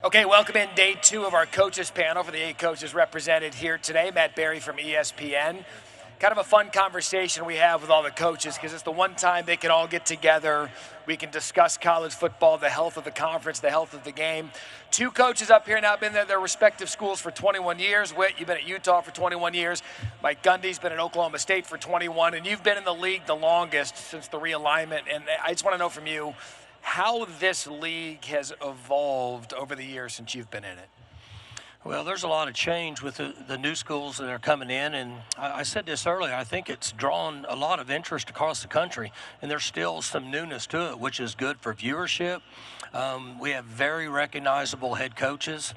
Okay, welcome in day 2 of our coaches panel for the 8 coaches represented here today. Matt Berry from ESPN. Kind of a fun conversation we have with all the coaches because it's the one time they can all get together. We can discuss college football, the health of the conference, the health of the game. 2 coaches up here now been at their respective schools for 21 years. Whit, you've been at Utah for 21 years. Mike Gundy's been at Oklahoma State for 21, and you've been in the league the longest since the realignment. And I just want to know from you how this league has evolved over the years since you've been in it. Well, there's a lot of change with the new schools that are coming in, and I said this earlier, I think it's drawn a lot of interest across the country, and there's still some newness to it, which is good for viewership. We have very recognizable head coaches,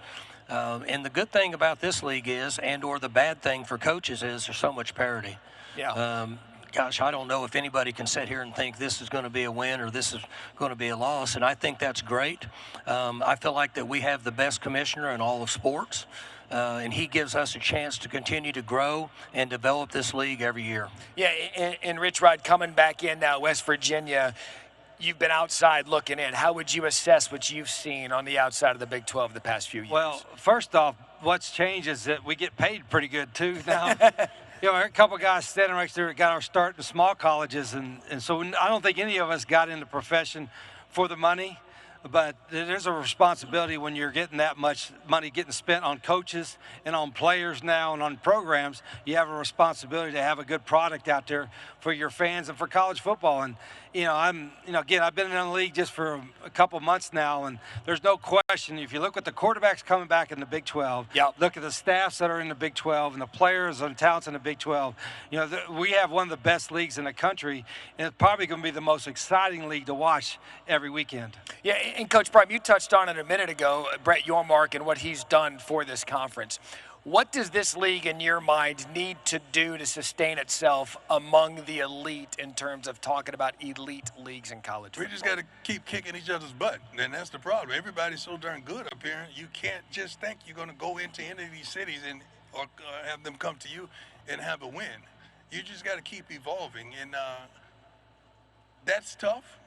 and the good thing about this league is, or the bad thing for coaches is, there's so much parity. Yeah. Gosh, I don't know if anybody can sit here and think this is going to be a win or this is going to be a loss, and I think that's great. I feel like that we have the best commissioner in all of sports, and he gives us a chance to continue to grow and develop this league every year. Yeah, and Rich Rod, coming back in now, West Virginia, you've been outside looking in. How would you assess what you've seen on the outside of the Big 12 the past few years? Well, first off, what's changed is that we get paid pretty good, too, now. You know, a couple guys standing right there got our start in small colleges, and so I don't think any of us got into the profession for the money, but there's a responsibility when you're getting that much money getting spent on coaches and on players now and on programs. You have a responsibility to have a good product out there for your fans and for college football. And again, I've been in the league just for a couple months now, and there's no question, if you look at the quarterbacks coming back in the Big 12, yep. Look at the staffs that are in the Big 12 and the players and talents in the Big 12, we have one of the best leagues in the country, and it's probably going to be the most exciting league to watch every weekend. Yeah, and Coach Prime, you touched on it a minute ago, Brett Yormark and what he's done for this conference. What does this league, in your mind, need to do to sustain itself among the elite in terms of talking about elite leagues in college football? We just got to keep kicking each other's butt, and that's the problem. Everybody's so darn good up here, you can't just think you're going to go into any of these cities or have them come to you and have a win. You just got to keep evolving, and that's tough,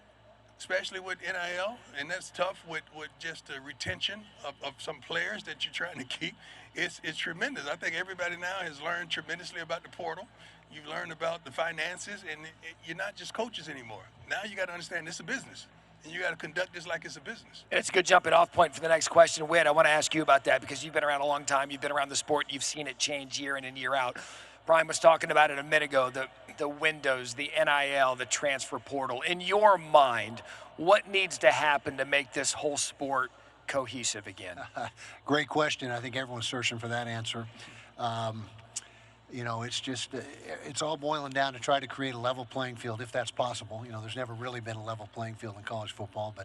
especially with NIL, and that's tough with just the retention of some players that you're trying to keep. It's tremendous. I think everybody now has learned tremendously about the portal. You've learned about the finances, and you're not just coaches anymore. Now you got to understand this is a business, and you got to conduct this like it's a business. It's a good jumping off point for the next question. Whit, I want to ask you about that because you've been around a long time. You've been around the sport. You've seen it change year in and year out. Brian was talking about it a minute ago, the windows, the NIL, the transfer portal. In your mind, what needs to happen to make this whole sport cohesive again? Great question. I think everyone's searching for that answer. It's just, it's all boiling down to try to create a level playing field, if that's possible. There's never really been a level playing field in college football,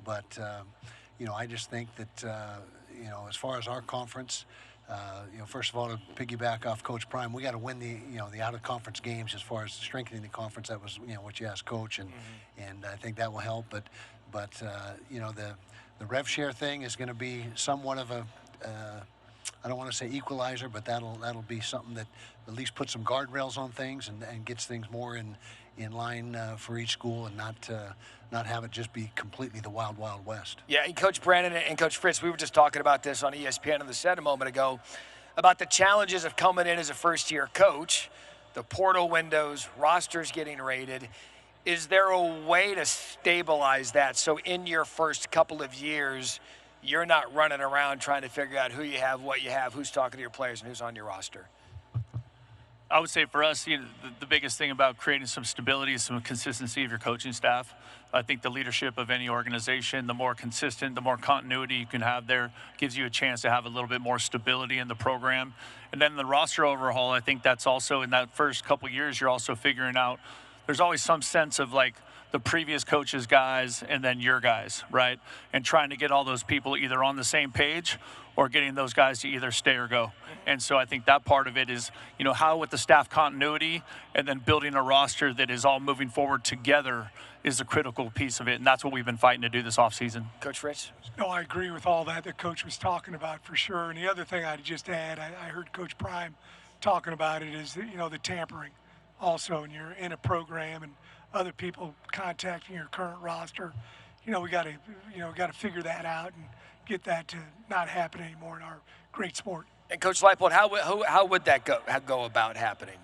but I just think that, as far as our conference, first of all, to piggyback off Coach Prime, we got to win the out-of-conference games as far as strengthening the conference. That was, what you asked Coach, and I think that will help. But the rev share thing is going to be somewhat of a, I don't want to say equalizer, but that'll be something that at least puts some guardrails on things and gets things more in line for each school, and not have it just be completely the wild, wild west. Yeah, and Coach Brandon and Coach Fritz, we were just talking about this on ESPN on the set a moment ago, about the challenges of coming in as a first-year coach, the portal windows, rosters getting rated. Is there a way to stabilize that so in your first couple of years, you're not running around trying to figure out who you have, what you have, who's talking to your players, and who's on your roster? I would say for us, the biggest thing about creating some stability is some consistency of your coaching staff. I think the leadership of any organization, the more consistent, the more continuity you can have there, gives you a chance to have a little bit more stability in the program. And then the roster overhaul, I think that's also in that first couple years, you're also figuring out there's always some sense of like the previous coach's guys and then your guys, right? And trying to get all those people either on the same page or getting those guys to either stay or go. And so I think that part of it is, how with the staff continuity and then building a roster that is all moving forward together is a critical piece of it. And that's what we've been fighting to do this offseason. Coach Fritz? No, I agree with all that Coach was talking about for sure. And the other thing I'd just add, I heard Coach Prime talking about it, is the tampering also, and you're in a program and other people contacting your current roster. We got to figure that out, and get that to not happen anymore in our great sport. And Coach Leipold, how would that go about happening?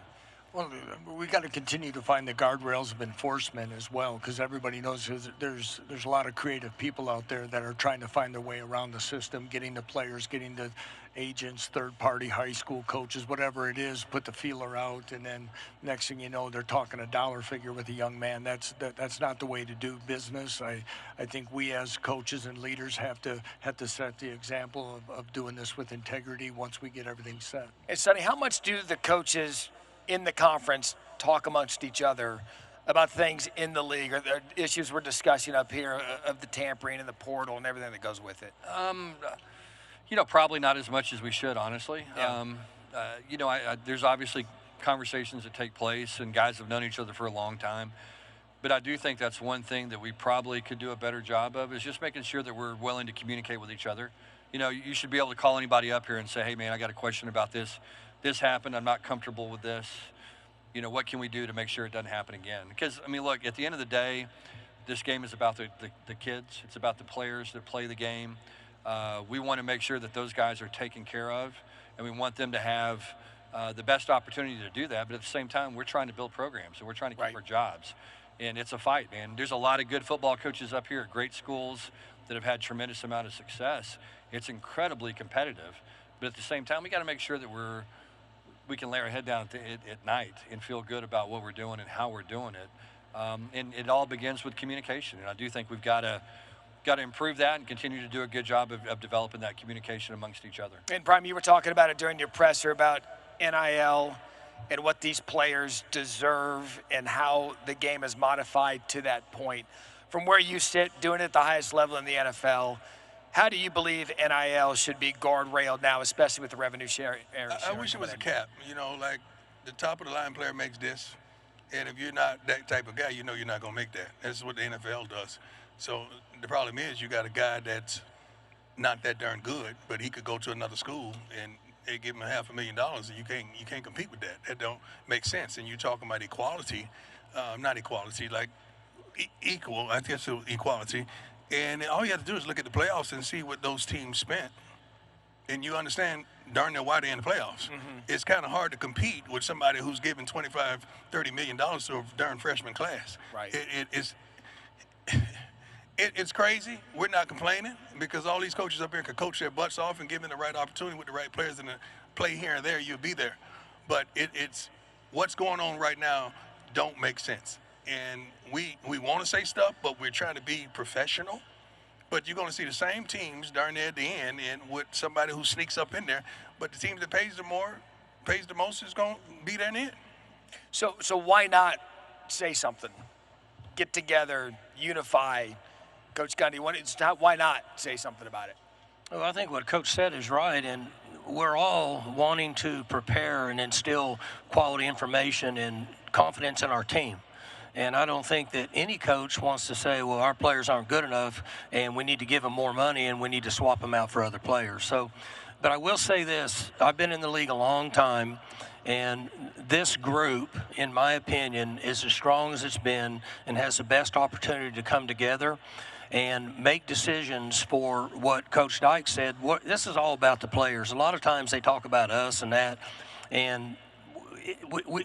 Well, we got to continue to find the guardrails of enforcement as well, because everybody knows there's a lot of creative people out there that are trying to find their way around the system, getting the players, getting the agents, third-party high school coaches, whatever it is, put the feeler out, and then next thing you know, they're talking a dollar figure with a young man. That's not the way to do business. I think we as coaches and leaders have to set the example of doing this with integrity once we get everything set. And Sonny, how much do the coaches in the conference talk amongst each other about things in the league or the issues we're discussing up here of the tampering and the portal and everything that goes with it? Probably not as much as we should, honestly. Yeah. There's obviously conversations that take place, and guys have known each other for a long time. But I do think that's one thing that we probably could do a better job of, is just making sure that we're willing to communicate with each other. You should be able to call anybody up here and say, hey, man, I got a question about this. This happened. I'm not comfortable with this. What can we do to make sure it doesn't happen again? Because, look, at the end of the day, this game is about the kids. It's about the players that play the game. We want to make sure that those guys are taken care of, and we want them to have the best opportunity to do that. But at the same time, we're trying to build programs, and we're trying to keep our jobs. And it's a fight, man. There's a lot of good football coaches up here at great schools that have had tremendous amount of success. It's incredibly competitive. But at the same time, we got to make sure that we can lay our head down at night and feel good about what we're doing and how we're doing it. And it all begins with communication. And I do think we've got to improve that and continue to do a good job of developing that communication amongst each other. And Prime, you were talking about it during your presser about NIL and what these players deserve and how the game is modified to that point. From where you sit, doing it at the highest level in the NFL, how do you believe NIL should be guardrailed now, especially with the revenue share? I wish it was a cap. Like the top of the line player makes this, and if you're not that type of guy, you're not going to make that. That's what the NFL does. So the problem is you got a guy that's not that darn good, but he could go to another school and they give him $500,000, and you can't compete with that. That don't make sense. And you're talking about equality, not equality, like equal. I guess it was equality. And all you have to do is look at the playoffs and see what those teams spent. And you understand darn near why they're in the playoffs. Mm-hmm. It's kind of hard to compete with somebody who's giving $25-30 million to a darn freshman class. Right. It's crazy. We're not complaining because all these coaches up here can coach their butts off and give them the right opportunity with the right players and play here and there, you'll be there. But it's what's going on right now don't make sense. And we want to say stuff, but we're trying to be professional. But you're going to see the same teams darn near at the end and with somebody who sneaks up in there. But the team that pays the most is going to be there in the end. So why not say something? Get together, unify. Coach Gundy, why not say something about it? Well, I think what Coach said is right, and we're all wanting to prepare and instill quality information and confidence in our team. And I don't think that any coach wants to say, well, our players aren't good enough and we need to give them more money and we need to swap them out for other players. But I will say this, I've been in the league a long time, and this group, in my opinion, is as strong as it's been and has the best opportunity to come together and make decisions for what Coach Dyke said. This is all about the players. A lot of times they talk about us and that, and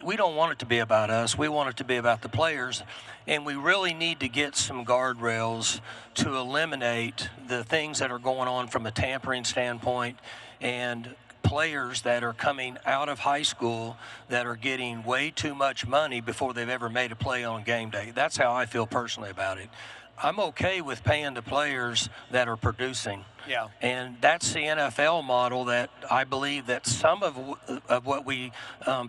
we don't want it to be about us. We want it to be about the players, and we really need to get some guardrails to eliminate the things that are going on from a tampering standpoint and players that are coming out of high school that are getting way too much money before they've ever made a play on game day. That's how I feel personally about it. I'm okay with paying the players that are producing. Yeah. And that's the NFL model that I believe that some of what we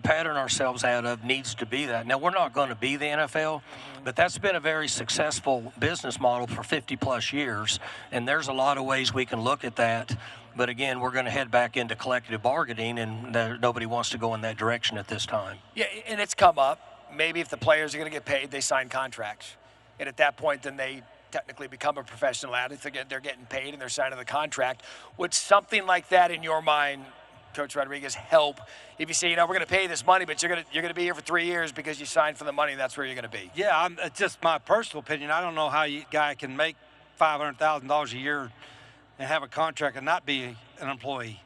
pattern ourselves out of needs to be that. Now, we're not going to be the NFL, but that's been a very successful business model for 50-plus years, and there's a lot of ways we can look at that. But, again, we're going to head back into collective bargaining, and nobody wants to go in that direction at this time. Yeah, and it's come up. Maybe if the players are going to get paid, they sign contracts. And at that point, then they technically become a professional athlete. They're getting paid and they're signing the contract. Would something like that in your mind, Coach Rodriguez, help if you say, we're going to pay you this money, but you're going to be here for 3 years because you signed for the money and that's where you're going to be? Yeah, it's just my personal opinion. I don't know how a guy can make $500,000 a year and have a contract and not be an employee.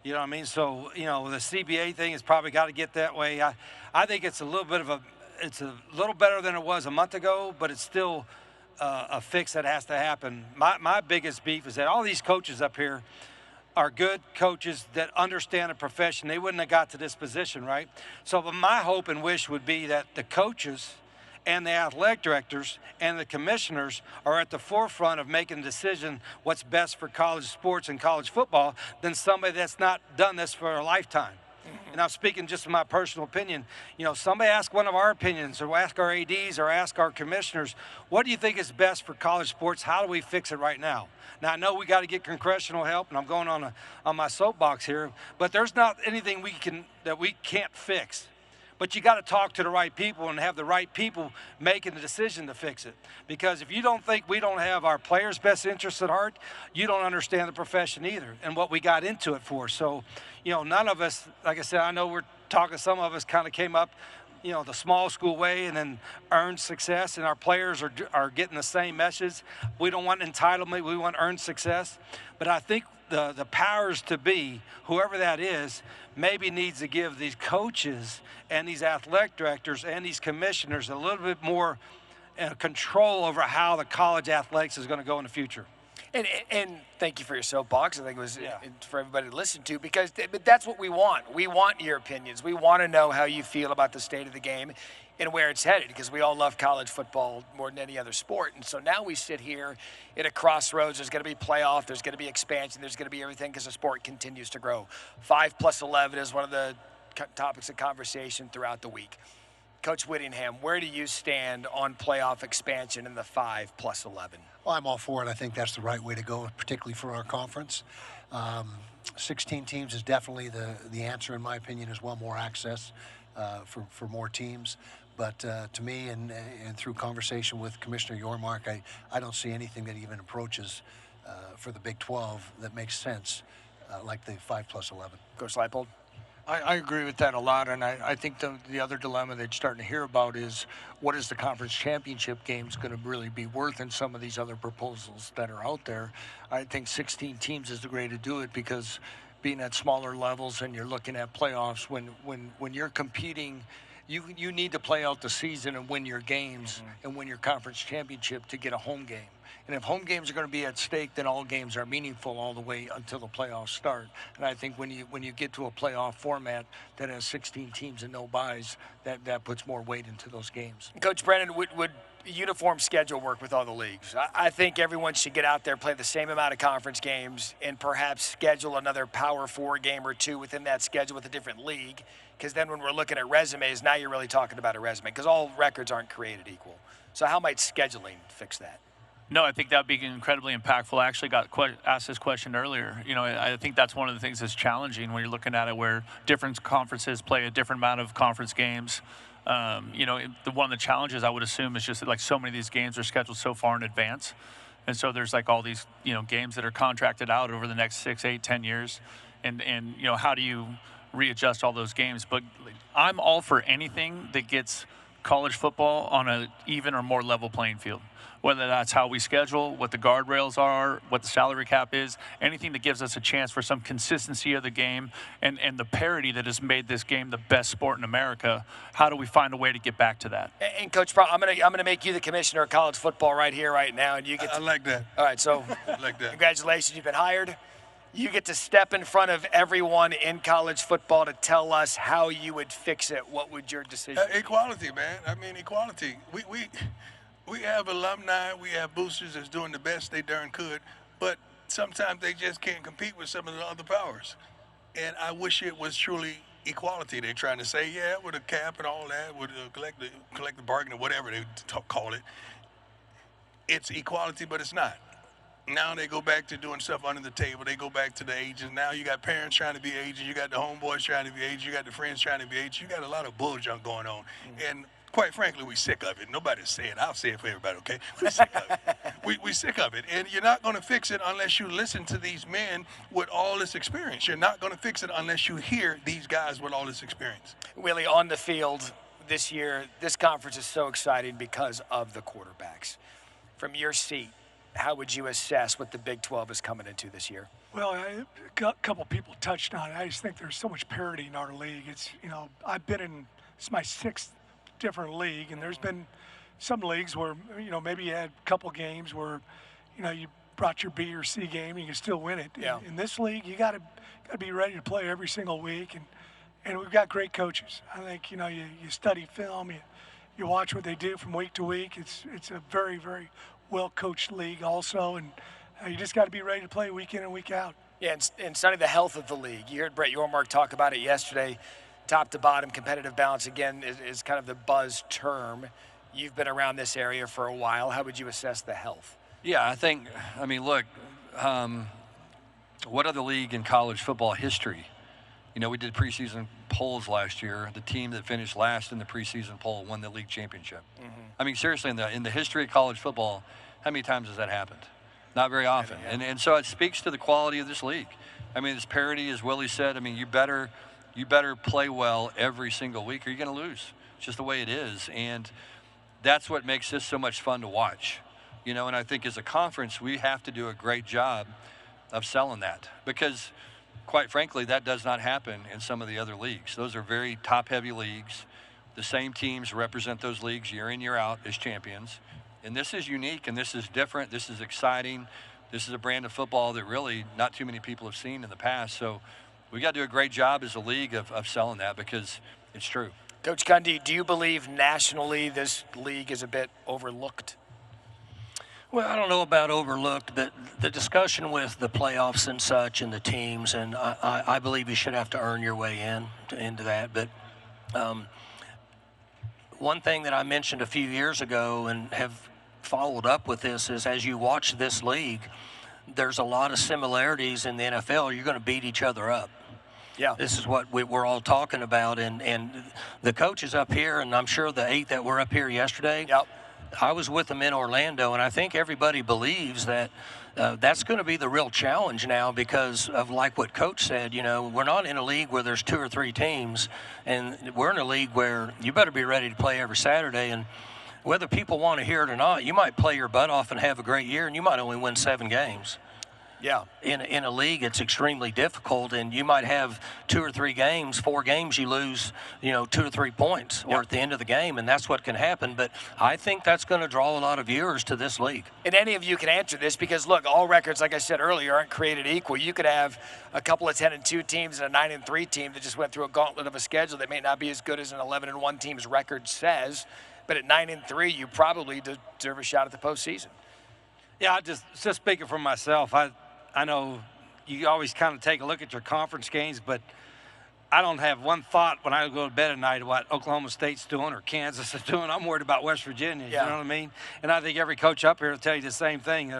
You know what I mean? So, the CBA thing has probably got to get that way. I think it's a little better than it was a month ago, but it's still a fix that has to happen. My biggest beef is that all these coaches up here are good coaches that understand the profession. They wouldn't have got to this position, right? So my hope and wish would be that the coaches and the athletic directors and the commissioners are at the forefront of making a decision what's best for college sports and college football than somebody that's not done this for a lifetime. And I'm speaking just in my personal opinion. Somebody ask one of our opinions, or ask our ADs, or ask our commissioners, what do you think is best for college sports? How do we fix it right now? Now, I know we got to get congressional help, and I'm going on my soapbox here, but there's not anything that we can't fix. But you got to talk to the right people and have the right people making the decision to fix it. Because if you don't think we don't have our players' best interests at heart, you don't understand the profession either and what we got into it for. So, none of us, like I said, I know we're talking, some of us kind of came up, the small school way and then earned success, and our players are getting the same message. We don't want entitlement, we want earned success. But I think the powers to be, whoever that is, maybe needs to give these coaches and these athletic directors and these commissioners a little bit more control over how the college athletics is going to go in the future. And thank you for your soapbox. I think it was for everybody to listen to, because but that's what we want. We want your opinions. We want to know how you feel about the state of the game and where it's headed, because we all love college football more than any other sport. And so now we sit here at a crossroads. There's going to be playoff. There's going to be expansion. There's going to be everything, because the sport continues to grow. 5+11 is one of the topics of conversation throughout the week. Coach Whittingham, where do you stand on playoff expansion in the 5+11? Well, I'm all for it. I think that's the right way to go, particularly for our conference. 16 teams is definitely the answer, in my opinion, as well. More access for more teams. But to me, and through conversation with Commissioner Yormark, I don't see anything that even approaches for the Big 12 that makes sense like the 5+11. Coach Leipold? I agree with that a lot, and I think the other dilemma that you're starting to hear about is what is the conference championship games going to really be worth in some of these other proposals that are out there. I think 16 teams is the way to do it, because being at smaller levels and you're looking at playoffs, when you're competing, you need to play out the season and win your games and win your conference championship to get a home game. And if home games are going to be at stake, then all games are meaningful all the way until the playoffs start. And I think when you get to a playoff format that has 16 teams and no byes, that puts more weight into those games. Coach Brennan, would uniform schedule work with all the leagues? I think everyone should get out there, play the same amount of conference games, and perhaps schedule another Power 4 game or two within that schedule with a different league. Because then when we're looking at resumes, now you're really talking about a resume, because all records aren't created equal. So how might scheduling fix that? No, I think that would be incredibly impactful. I actually got asked this question earlier. I think that's one of the things that's challenging when you're looking at it, where different conferences play a different amount of conference games. One of the challenges I would assume is just that, like, so many of these games are scheduled so far in advance. And so there's like all these, games that are contracted out over the next 6, 8, 10 years. And how do you readjust all those games? But I'm all for anything that gets college football on an even or more level playing field. Whether that's how we schedule, what the guardrails are, what the salary cap is, anything that gives us a chance for some consistency of the game and the parity that has made this game the best sport in America. How do we find a way to get back to that? And Coach, I'm gonna make you the commissioner of college football right here, right now, and you get. I like that. All right, so I like that. Congratulations, you've been hired. You get to step in front of everyone in college football to tell us how you would fix it. What would your decision be? Equality, man. I mean, equality. We have alumni, we have boosters that's doing the best they darn could, but sometimes they just can't compete with some of the other powers. And I wish it was truly equality. They're trying to say, yeah, with a cap and all that, with a collective bargaining, or whatever they call it. It's equality, but it's not. Now they go back to doing stuff under the table. They go back to the agents. Now you got parents trying to be agents. You got the homeboys trying to be agents. You got the friends trying to be agents. You got a lot of bull junk going on. And quite frankly, we're sick of it. Nobody's saying it. I'll say it for everybody, okay? We're sick of it. We're sick of it. And you're not going to fix it unless you listen to these men with all this experience. You're not going to fix it unless you hear these guys with all this experience. Willie, on the field this year, this conference is so exciting because of the quarterbacks. From your seat, how would you assess what the Big 12 is coming into this year? Well, a couple people touched on it. I just think there's so much parity in our league. It's, I've been in, it's my 6th different league, and there's been some leagues where, maybe you had a couple games where, you brought your B or C game and you can still win it. Yeah. In this league, you got to be ready to play every single week, and we've got great coaches. I think, you study film, you watch what they do from week to week. It's a very, very well-coached league also, and you just got to be ready to play week in and week out. Yeah, and Sonny, the health of the league. You heard Brett Yormark talk about it yesterday. Top to bottom, competitive balance, again, is kind of the buzz term. You've been around this area for a while. How would you assess the health? Yeah, look, what other league in college football history? We did preseason polls last year. The team that finished last in the preseason poll won the league championship. Mm-hmm. Seriously, in the history of college football, how many times has that happened? Not very often. Yeah. And so it speaks to the quality of this league. This parity, as Willie said, you better play well every single week or you're going to lose. It's just the way it is. And that's what makes this so much fun to watch. And I think as a conference, we have to do a great job of selling that because, quite frankly, that does not happen in some of the other leagues. Those are very top-heavy leagues. The same teams represent those leagues year in, year out as champions. And this is unique, and this is different. This is exciting. This is a brand of football that really not too many people have seen in the past. So we got to do a great job as a league of selling that because it's true. Coach Gundy, do you believe nationally this league is a bit overlooked? Well, I don't know about overlooked, but the discussion with the playoffs and such and the teams, and I believe you should have to earn your way into that. But one thing that I mentioned a few years ago and have followed up with this is as you watch this league, there's a lot of similarities in the NFL. You're going to beat each other up. Yeah. This is what we're all talking about. And the coaches up here, and I'm sure the 8 that were up here yesterday, yep. I was with them in Orlando, and I think everybody believes that that's going to be the real challenge now because of like what Coach said, we're not in a league where there's 2 or 3 teams, and we're in a league where you better be ready to play every Saturday. And whether people want to hear it or not, you might play your butt off and have a great year, and you might only win 7 games. Yeah. In a league, it's extremely difficult, and you might have 2 or 3 games, 4 games, you lose, 2 or 3 points, or at the end of the game, and that's what can happen. But I think that's going to draw a lot of viewers to this league. And any of you can answer this because, look, all records, like I said earlier, aren't created equal. You could have a couple of 10-2 teams and a 9-3 team that just went through a gauntlet of a schedule that may not be as good as an 11-1 team's record says, but at 9-3, you probably deserve a shot at the postseason. Yeah, just speaking for myself, I know you always kind of take a look at your conference games, but I don't have one thought when I go to bed at night what Oklahoma State's doing or Kansas is doing. I'm worried about West Virginia, you know what I mean? And I think every coach up here will tell you the same thing.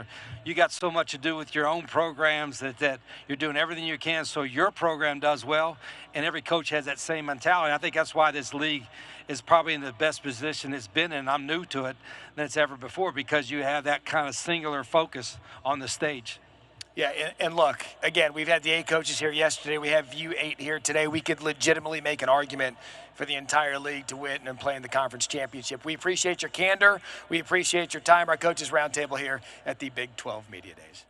You got so much to do with your own programs that you're doing everything you can so your program does well, and every coach has that same mentality. I think that's why this league is probably in the best position it's been in. I'm new to it than it's ever before because you have that kind of singular focus on the stage. Yeah, and look, again, we've had the 8 coaches here yesterday. We have you 8 here today. We could legitimately make an argument for the entire league to win and play in the conference championship. We appreciate your candor. We appreciate your time. Our Coaches Roundtable here at the Big 12 Media Days.